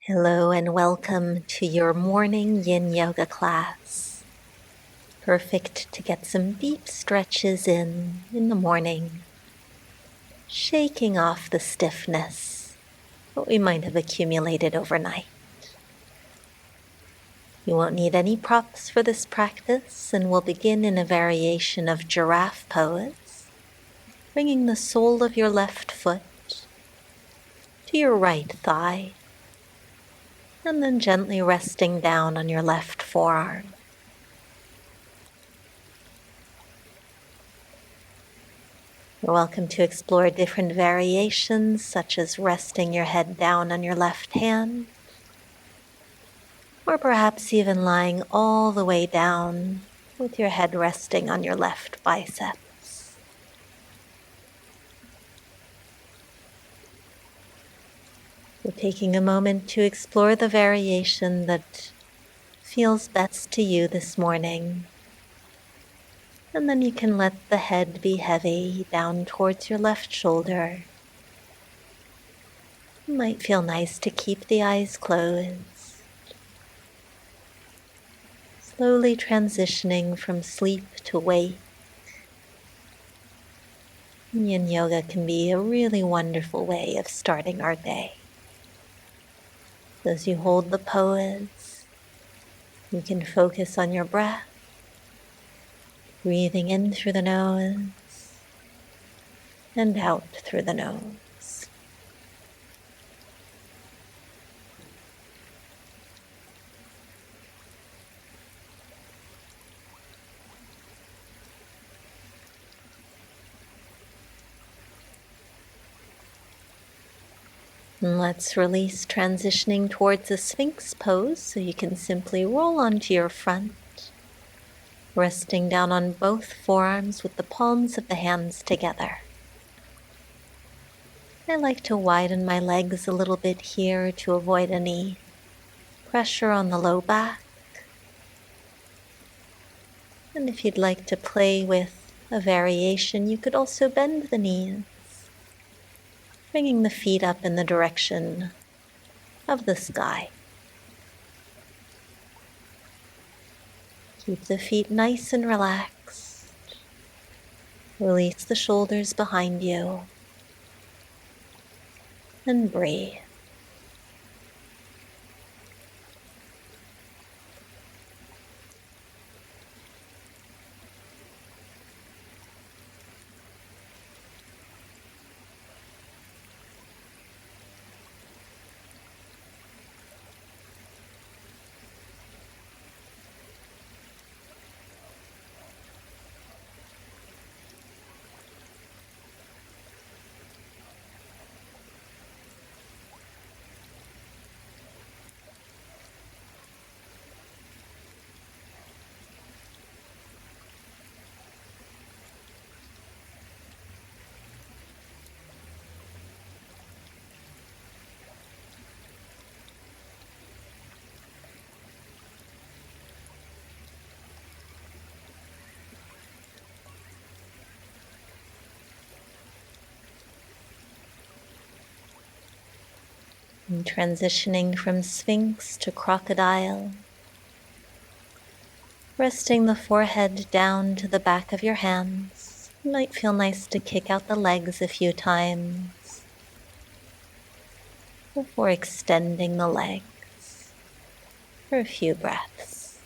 Hello and welcome to your morning yin yoga class. Perfect to get some deep stretches in the morning, shaking off the stiffness that we might have accumulated overnight. You won't need any props for this practice, and we'll begin in a variation of Giraffe Pose, bringing the sole of your left foot to your right thigh, and then gently resting down on your left forearm. You're welcome to explore different variations, such as resting your head down on your left hand, or perhaps even lying all the way down with your head resting on your left biceps. We're taking a moment to explore the variation that feels best to you this morning. And then you can let the head be heavy down towards your left shoulder. It might feel nice to keep the eyes closed. Slowly transitioning from sleep to wake. Yin yoga can be a really wonderful way of starting our day. As you hold the pose, you can focus on your breath, breathing in through the nose and out through the nose. And let's release, transitioning towards a Sphinx pose, so you can simply roll onto your front, resting down on both forearms with the palms of the hands together. I like to widen my legs a little bit here to avoid any pressure on the low back. And if you'd like to play with a variation, you could also bend the knees, bringing the feet up in the direction of the sky. Keep the feet nice and relaxed. Release the shoulders behind you. And breathe. And transitioning from Sphinx to Crocodile, resting the forehead down to the back of your hands. It might feel nice to kick out the legs a few times before extending the legs for a few breaths.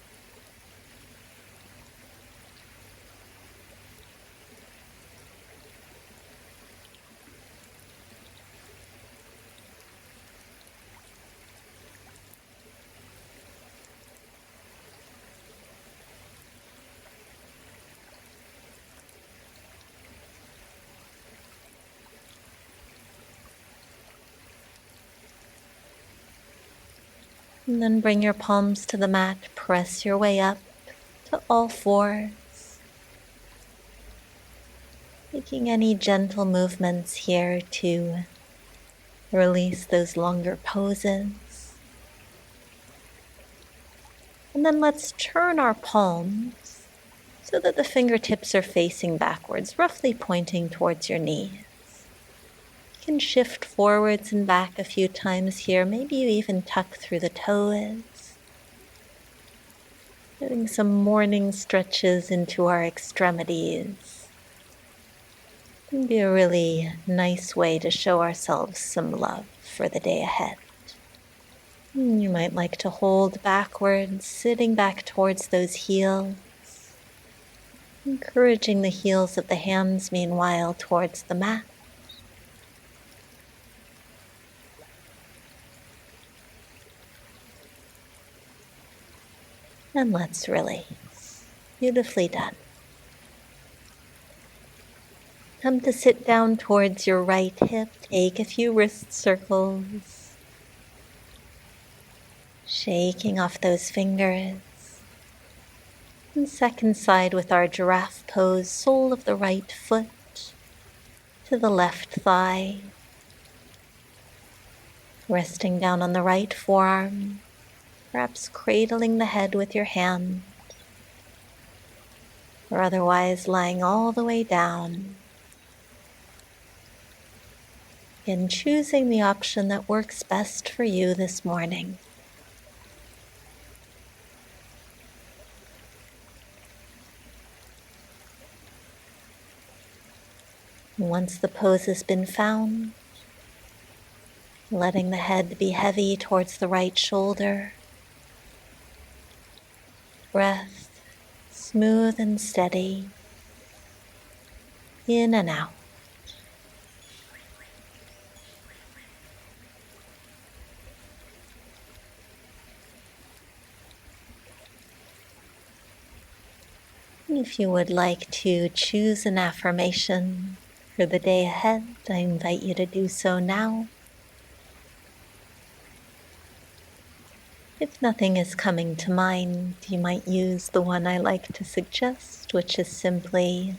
And then bring your palms to the mat, press your way up to all fours. Making any gentle movements here to release those longer poses. And then let's turn our palms so that the fingertips are facing backwards, roughly pointing towards your knees. You can shift forwards and back a few times here. Maybe you even tuck through the toes. Doing some morning stretches into our extremities. It can be a really nice way to show ourselves some love for the day ahead. You might like to hold backwards, sitting back towards those heels. Encouraging the heels of the hands, meanwhile, towards the mat. And let's release. Beautifully done. Come to sit down towards your right hip. Take a few wrist circles. Shaking off those fingers. And second side with our giraffe pose, sole of the right foot to the left thigh. Resting down on the right forearm, perhaps cradling the head with your hand, or otherwise lying all the way down. Again, choosing the option that works best for you this morning. Once the pose has been found, letting the head be heavy towards the right shoulder. Breath smooth and steady, in and out. If you would like to choose an affirmation for the day ahead, I invite you to do so now. If nothing is coming to mind, you might use the one I like to suggest, which is simply,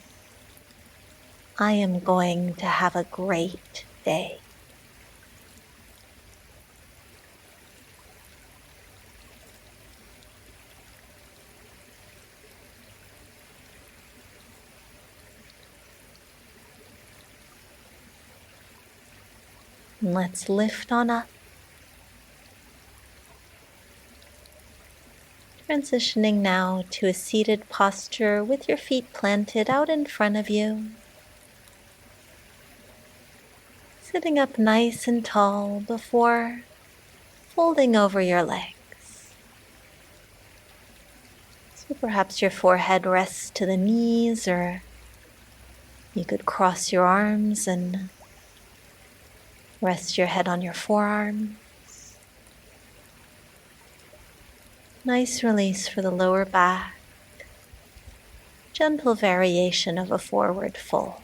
I am going to have a great day. And let's lift on up. Transitioning now to a seated posture with your feet planted out in front of you. Sitting up nice and tall before folding over your legs. So perhaps your forehead rests to the knees, or you could cross your arms and rest your head on your forearms. Nice release for the lower back. Gentle variation of a forward fold.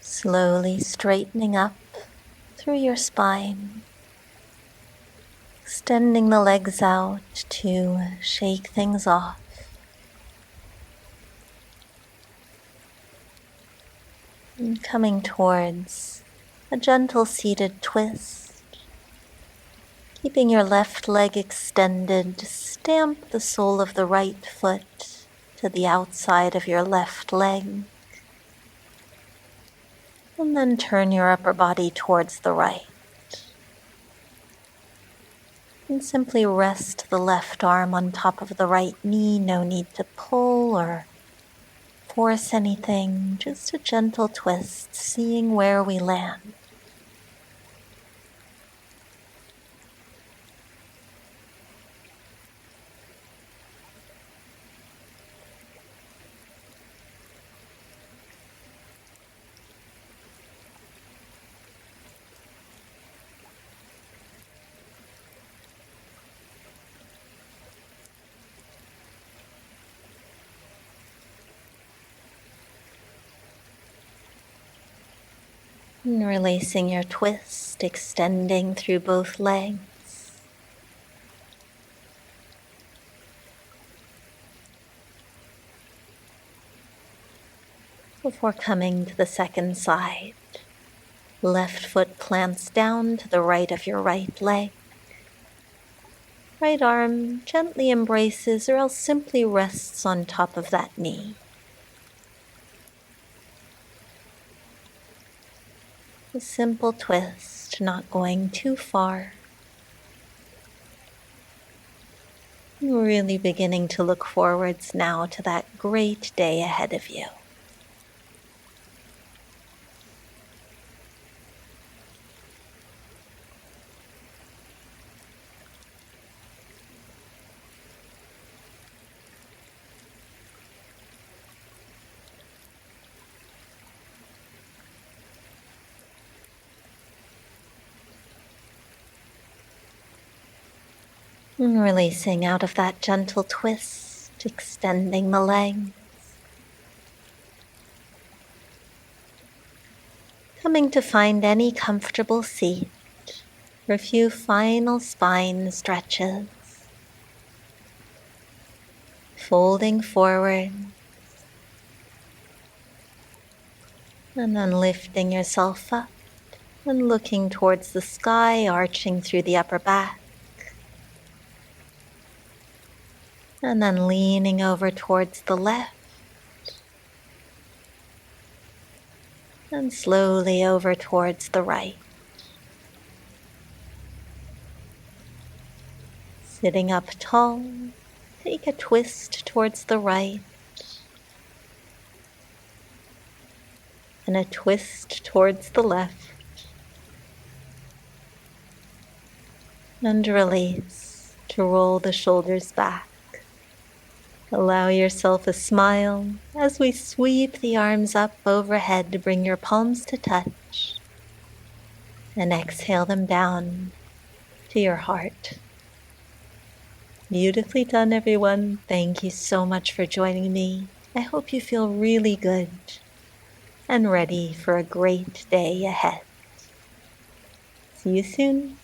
Slowly straightening up through your spine, extending the legs out to shake things off. And coming towards a gentle seated twist. Keeping your left leg extended, stamp the sole of the right foot to the outside of your left leg. And then turn your upper body towards the right. And simply rest the left arm on top of the right knee. No need to pull or force anything, just a gentle twist, seeing where we land. And releasing your twist, extending through both legs. Before coming to the second side, left foot plants down to the right of your right leg. Right arm gently embraces or else simply rests on top of that knee. A simple twist, not going too far. Really beginning to look forwards now to that great day ahead of you. And releasing out of that gentle twist, extending the legs. Coming to find any comfortable seat for a few final spine stretches. Folding forward. And then lifting yourself up and looking towards the sky, arching through the upper back. And then leaning over towards the left. And slowly over towards the right. Sitting up tall, take a twist towards the right. And a twist towards the left. And release to roll the shoulders back. Allow yourself a smile as we sweep the arms up overhead to bring your palms to touch. And exhale them down to your heart. Beautifully done, everyone. Thank you so much for joining me. I hope you feel really good and ready for a great day ahead. See you soon.